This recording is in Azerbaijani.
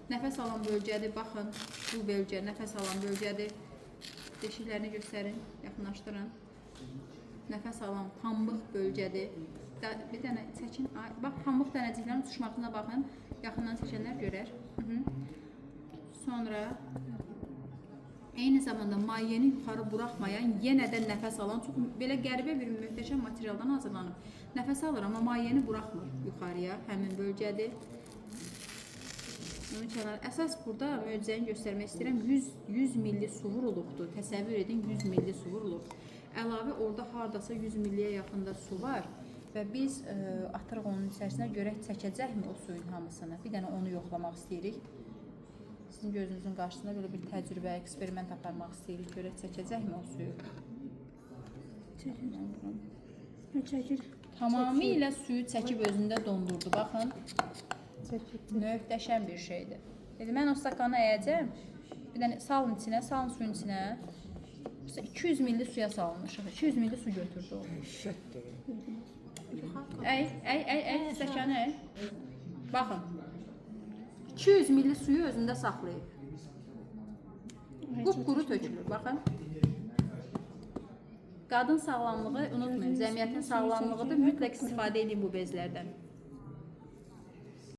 Nəfəs alan bölgədir. Baxın, bu bölgə nəfəs alan bölgədir. Deşiklərini göstərin, yaxınlaşdırın. Nəfəs alan pambıq bölgədir. Bir dənə çəkin. Bax, pambıq dənəciklərin uçuşmasına baxın. Yaxından çəkənlər görər. Sonra eyni zamanda mayyəni yuxarı buraxmayan, yenə də nəfəs alan, çox belə qəribə bir möhtəşəm materialdan hazırlanıb. Nəfəs alır, amma mayyəni buraxmır yuxarıya, həmin bölgədir. Onun kənarı. Əsas burada möcüzəni göstərmək istəyirəm. 100 milli su vurulubdur. Təsəvvür edin, 100 milli su vurulub. Əlavə orada hardasa 100 milliyə yaxında su var və biz atırıq onun içərisinə, görək çəkəcəkmi o suyun hamısını. Bir dənə onu yoxlamaq istəyirik. Sizin gözünüzün qarşısında belə bir təcrübə, eksperiment aparmaq istəyirik. Görək çəkəcəkmi o suyu? Çəkir. Tamamilə suyu çəkib özündə dondurdu. Baxın. Möhtəşəm bir şeydir. Dedi, mən o stakanı əyəcəm. Bir dənə salın içinə, salın suyun içinə. 200 milli suya salınmışıq. 200 milli su götürdü o. Əy, stəkanı əy. Baxın. 200 milli suyu özündə saxlayıb. Quru tökülür, baxın. Qadın sağlamlığı, unutmayın, cəmiyyətin sağlamlığıdır. Mütləq istifadə edin bu bezlərdən.